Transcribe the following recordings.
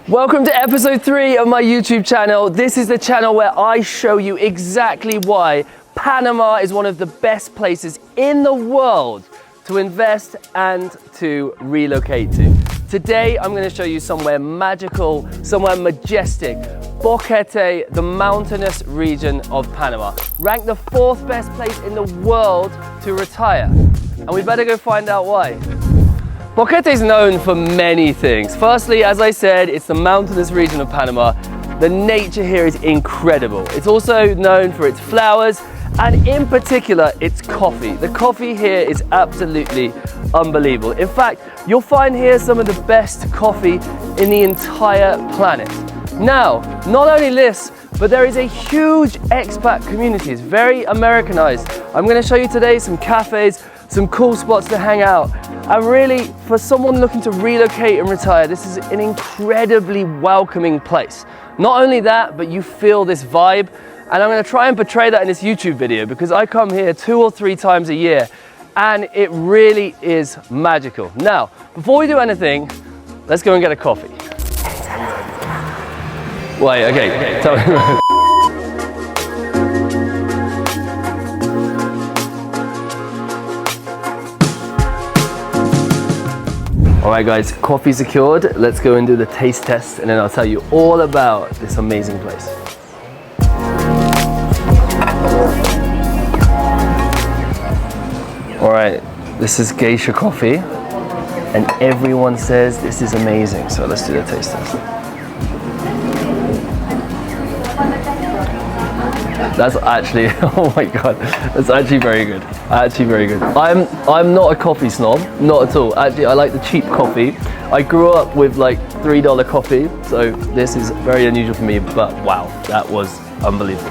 Welcome to episode 3 of my YouTube channel. This is the channel where I show you exactly why Panama is one of the best places in the world to invest and to relocate to. Today, I'm going to show you somewhere magical, somewhere majestic, Boquete, the mountainous region of Panama. Ranked the 4th best place in the world to retire. And we better go find out why. Boquete is known for many things. Firstly, as I said, it's the mountainous region of Panama. The nature here is incredible. It's also known for its flowers and in particular, its coffee. The coffee here is absolutely unbelievable. In fact, you'll find here some of the best coffee in the entire planet. Now, not only this, but there is a huge expat community. It's very Americanized. I'm going to show you today some cafes, some cool spots to hang out. And really, for someone looking to relocate and retire, this is an incredibly welcoming place. Not only that, but you feel this vibe. And I'm going to try and portray that in this YouTube video because I come here 2 or 3 times a year and it really is magical. Now, before we do anything, let's go and get a coffee. Wait, okay, tell me. All right guys, coffee secured. Let's go and do the taste test and then I'll tell you all about this amazing place. All right, this is Geisha coffee and everyone says this is amazing. So let's do the taste test. That's actually, oh my God, that's actually very good. Actually very good. I'm not a coffee snob, not at all. Actually, I like the cheap coffee. I grew up with like $3 coffee, so this is very unusual for me, but wow, that was unbelievable.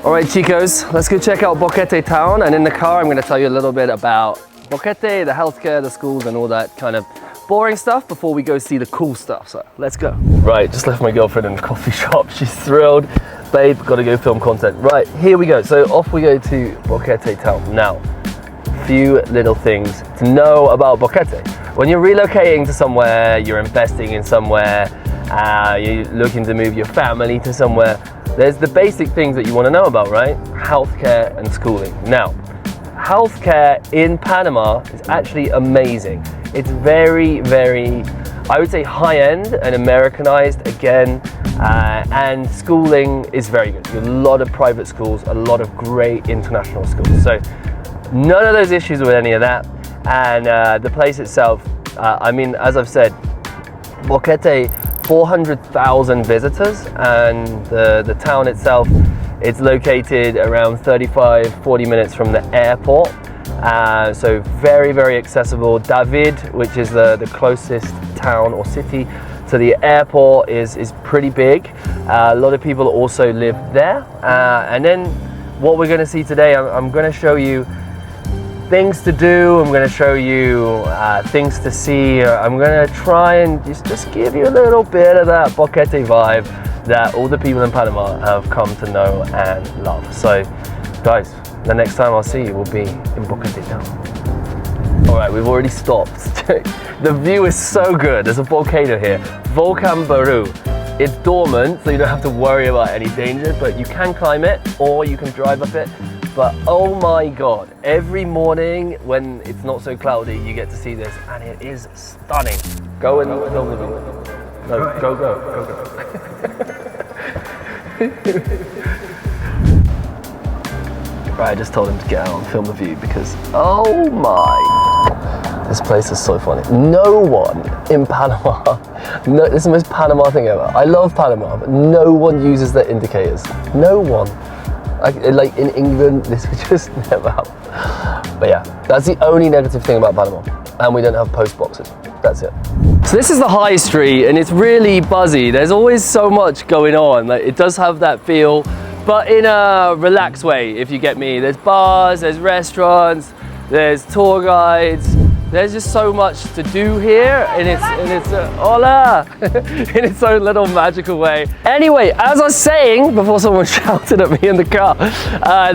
All right, chicos, let's go check out Boquete town. And in the car, I'm gonna tell you a little bit about Boquete, the healthcare, the schools, and all that kind of boring stuff before we go see the cool stuff. So let's go. Right, just left my girlfriend in the coffee shop. She's thrilled. Babe, gotta go film content. Right, here we go. So off we go to Boquete town. Now, few little things to know about Boquete. When you're relocating to somewhere, you're investing in somewhere, you're looking to move your family to somewhere, there's the basic things that you wanna know about, right? Healthcare and schooling. Now, healthcare in Panama is actually amazing. It's very, very, I would say high-end and Americanized again, and schooling is very good. A lot of private schools, a lot of great international schools. So none of those issues with any of that. And the place itself, I mean, as I've said, Boquete, 400,000 visitors, and the town itself, it's located around 35-40 minutes from the airport. So very, very accessible. David, which is the closest town or city to the airport, is pretty big. A lot of people also live there. And then what we're going to see today, I'm going to show you things to do. I'm going to show you things to see. I'm going to try and just give you a little bit of that Boquete vibe that all the people in Panama have come to know and love. So guys, the next time I'll see you will be in Boquete town. All right, we've already stopped. The view is so good. There's a volcano here, Volcan Baru. It's dormant, so you don't have to worry about any danger, but you can climb it or you can drive up it. But oh my God, every morning when it's not so cloudy, you get to see this and it is stunning. Go and film the video. No, go. Right, I just told him to get out and film the view because, oh my, this place is so funny. No one in Panama, no, this is the most Panama thing ever. I love Panama, but no one uses their indicators. No one. Like in England, this would just never happen. But yeah, that's the only negative thing about Panama. And we don't have post boxes. That's it. So this is the high street and it's really buzzy. There's always so much going on. Like, it does have that feel, but in a relaxed way, if you get me. There's bars, there's restaurants, there's tour guides, there's just so much to do here in its hola, in its own little magical way. Anyway, as I was saying before someone shouted at me in the car,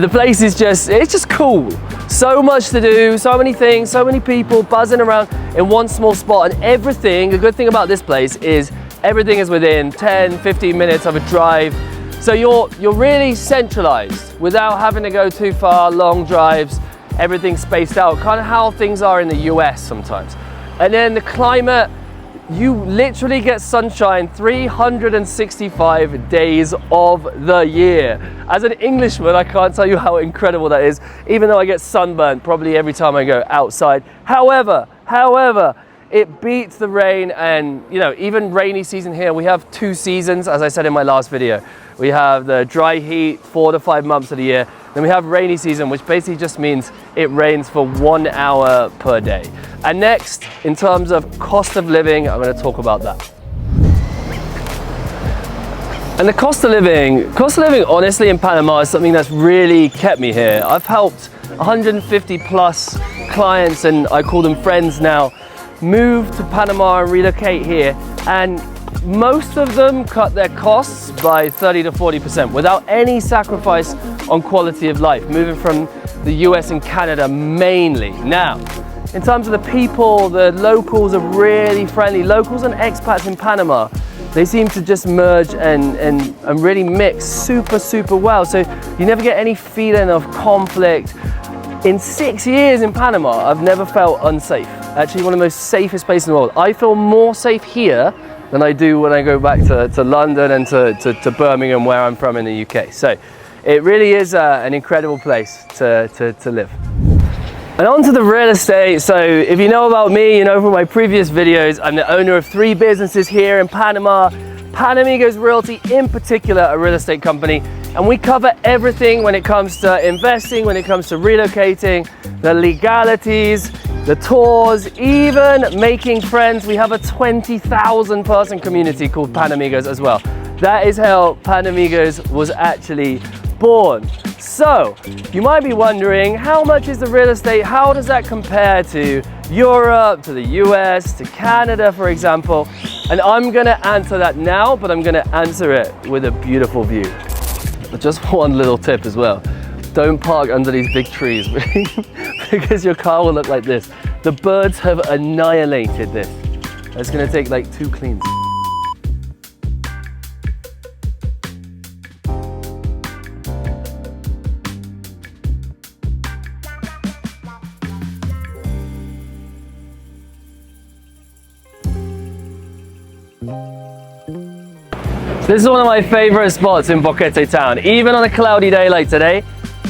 the place is it's just cool. So much to do, so many things, so many people buzzing around in one small spot, and everything, the good thing about this place is everything is within 10, 15 minutes of a drive. So you're really centralized without having to go too far, long drives, everything's spaced out, kind of how things are in the US sometimes. And then the climate, you literally get sunshine 365 days of the year. As an Englishman, I can't tell you how incredible that is, even though I get sunburnt probably every time I go outside. However, it beats the rain, and you know, even rainy season here, we have 2 seasons, as I said in my last video. We have the dry heat, 4 to 5 months of the year. Then we have rainy season, which basically just means it rains for 1 hour per day. And next, in terms of cost of living, I'm going to talk about that. And the cost of living honestly in Panama is something that's really kept me here. I've helped 150 plus clients, and I call them friends now, move to Panama and relocate here, and most of them cut their costs by 30 to 40% without any sacrifice on quality of life, moving from the US and Canada mainly. Now, in terms of the people, the locals are really friendly. Locals and expats in Panama, they seem to just merge and really mix super well. So you never get any feeling of conflict. In 6 years in Panama, I've never felt unsafe. Actually, one of the most safest places in the world. I feel more safe here than I do when I go back to London and to Birmingham, where I'm from in the UK. So it really is an incredible place to live. And on to the real estate. So if you know about me, you know from my previous videos, I'm the owner of 3 businesses here in Panama. Panamigos Realty in particular, a real estate company. And we cover everything when it comes to investing, when it comes to relocating, the legalities, the tours, even making friends. We have a 20,000 person community called Panamigos as well. That is how Panamigos was actually born. So you might be wondering, how much is the real estate? How does that compare to Europe, to the US, to Canada, for example? And I'm gonna answer that now, but I'm gonna answer it with a beautiful view. Just one little tip as well. Don't park under these big trees because your car will look like this. The birds have annihilated this. It's gonna take like 2 cleans. This is one of my favorite spots in Boquete town. Even on a cloudy day like today,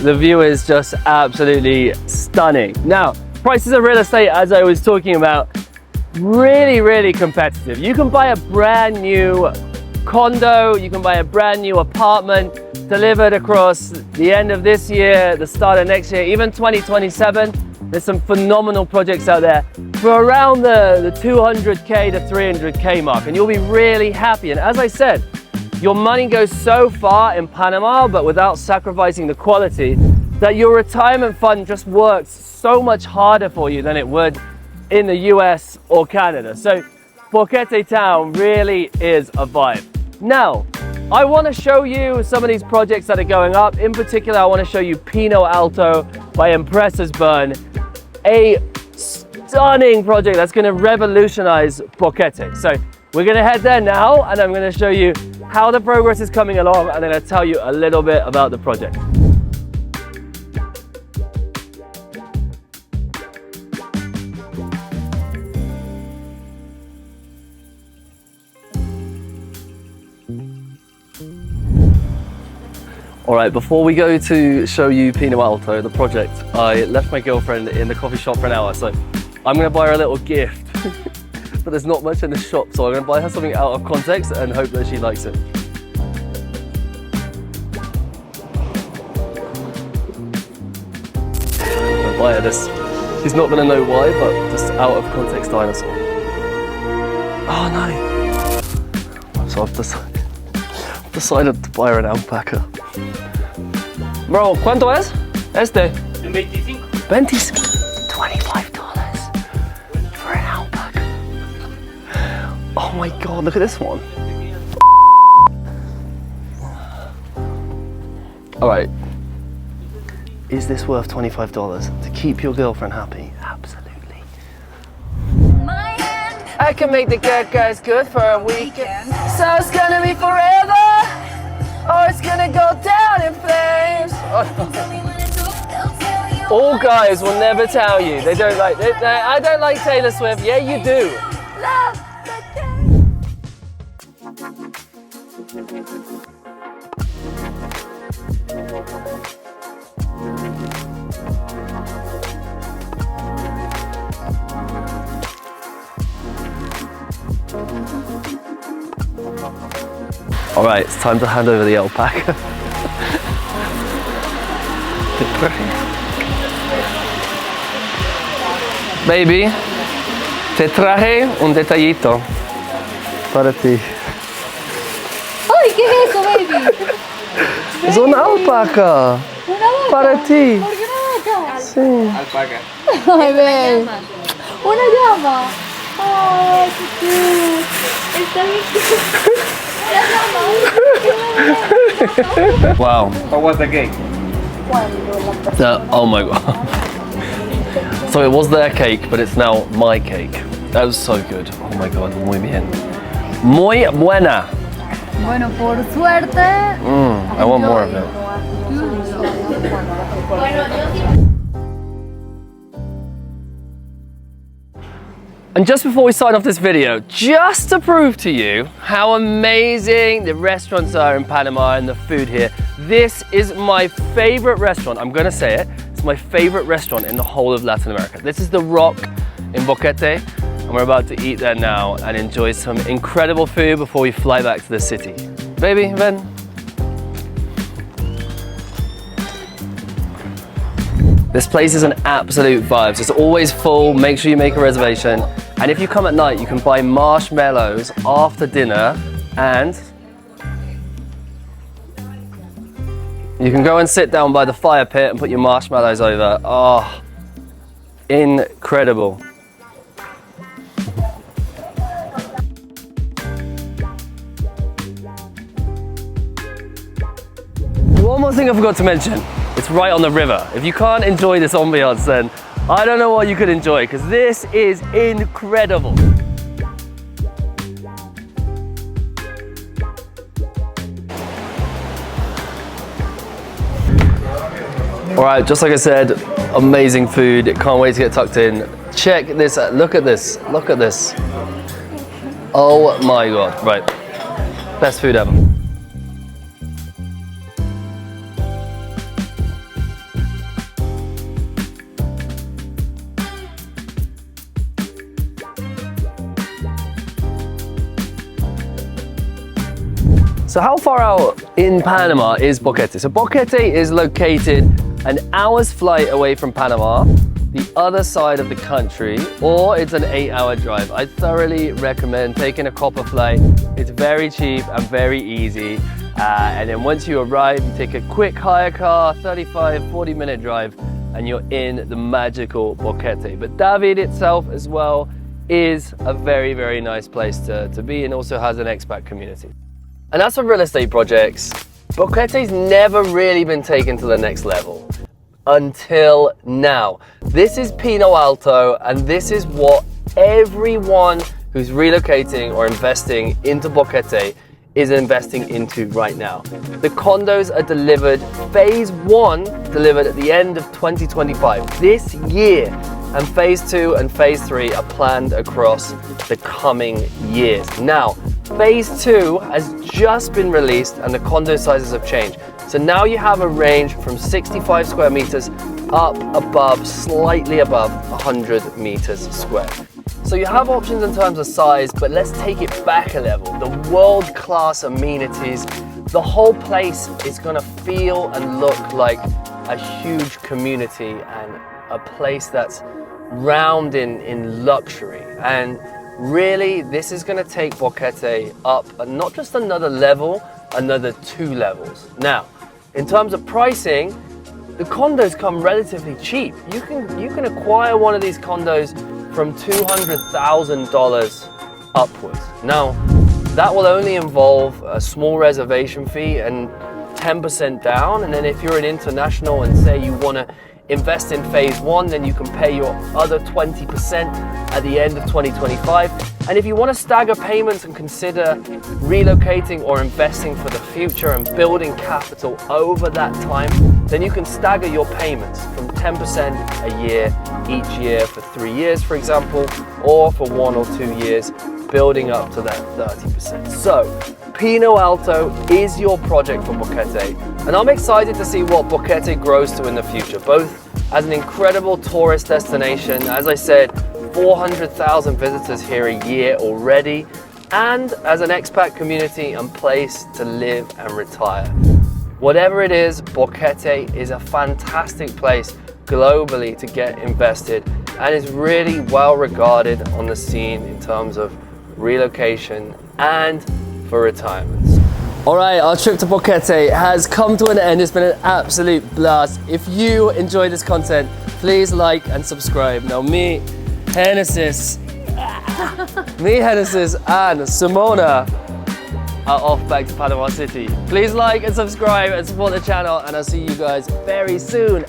the view is just absolutely stunning. Now, prices of real estate, as I was talking about, really competitive. You can buy a brand new condo, you can buy a brand new apartment delivered across the end of this year, the start of next year, even 2027. There's some phenomenal projects out there for around the 200K to 300K mark, and you'll be really happy. And as I said, your money goes so far in Panama, but without sacrificing the quality, that your retirement fund just works so much harder for you than it would in the US or Canada. So Boquete town really is a vibe. Now, I want to show you some of these projects that are going up. In particular, I want to show you Pino Alto by Empresas Burn, a stunning project that's going to revolutionize Boquete. So we're going to head there now, and I'm going to show you how the progress is coming along, and then I'll tell you a little bit about the project. All right, before we go to show you Pino Alto, the project, I left my girlfriend in the coffee shop for an hour, so I'm gonna buy her a little gift. But there's not much in the shop, so I'm gonna buy her something out of context and hope that she likes it. I'm gonna buy her this. She's not gonna know why, but just out of context dinosaur. Oh no! So I've decided to buy her an alpaca. Bro, ¿cuánto es? Este. 25. 25. $25. my God, look at this one. All right, is this worth $25 to keep your girlfriend happy? Absolutely. I can make the good guys good for a weekend. So it's gonna be forever, or it's gonna go down in flames. All guys will never tell you they don't like. I don't like Taylor Swift. Yeah, you do. Love All right, it's time to hand over the alpaca. Baby, te traje un detallito para ti. ¡Ay, qué es eso, baby! Es una alpaca. ¿Una vaca? Para ti. ¿Por qué una vaca? Sí. Alpaca. Ay, baby. Una llama. Ay, qué cute. Está bien cute. Wow. How was the cake? Oh my God. So it was their cake, but it's now my cake. That was so good. Oh my God, muy bien. Muy buena. Bueno, por suerte. I want more of it. And just before we sign off this video, just to prove to you how amazing the restaurants are in Panama and the food here, this is my favorite restaurant. I'm gonna say it. It's my favorite restaurant in the whole of Latin America. This is The Rock in Boquete, and we're about to eat there now and enjoy some incredible food before we fly back to the city. Baby, ven. This place is an absolute vibe. It's always full. Make sure you make a reservation. And if you come at night, you can buy marshmallows after dinner, and you can go and sit down by the fire pit and put your marshmallows over. Oh, incredible. One more thing I forgot to mention. It's right on the river. If you can't enjoy this ambiance, then I don't know what you could enjoy, because this is incredible. All right, just like I said, amazing food. Can't wait to get tucked in. Check this out. Look at this. Look at this. Oh my God. Right. Best food ever. So how far out in Panama is Boquete? So Boquete is located an hour's flight away from Panama, the other side of the country, or it's an 8-hour drive. I thoroughly recommend taking a copper flight. It's very cheap and very easy. And then once you arrive, you take a quick hire car, 40 minute drive, and you're in the magical Boquete. But David itself as well is a very, very nice place to be, and also has an expat community. And as for real estate projects, Boquete's never really been taken to the next level until now. This is Pino Alto, and this is what everyone who's relocating or investing into Boquete is investing into right now. The condos are delivered, phase 1 delivered at the end of 2025, this year, and phase 2 and phase 3 are planned across the coming years. Now, phase 2 has just been released and the condo sizes have changed. So now you have a range from 65 square meters up above, slightly above 100 meters square. So you have options in terms of size, but let's take it back a level. The world-class amenities, the whole place is gonna feel and look like a huge community and a place that's round in luxury. And really, this is gonna take Boquete up, not just another level, another 2 levels. Now, in terms of pricing, the condos come relatively cheap. You can acquire one of these condos from $200,000 upwards. Now, that will only involve a small reservation fee and 10% down. And then if you're an international and say you want to invest in phase one, then you can pay your other 20% at the end of 2025. And if you want to stagger payments and consider relocating or investing for the future and building capital over that time, then you can stagger your payments from 10% a year each year for 3 years, for example, or for 1 or 2 years, building up to that 30%. So, Pino Alto is your project for Boquete, and I'm excited to see what Boquete grows to in the future, both as an incredible tourist destination, as I said, 400,000 visitors here a year already, and as an expat community and place to live and retire. Whatever it is, Boquete is a fantastic place globally to get invested and is really well regarded on the scene in terms of relocation and for retirements. All right, our trip to Boquete has come to an end. It's been an absolute blast. If you enjoy this content, please like and subscribe. Now me, Genesis, and Simona are off back to Panama City. Please like and subscribe and support the channel, and I'll see you guys very soon.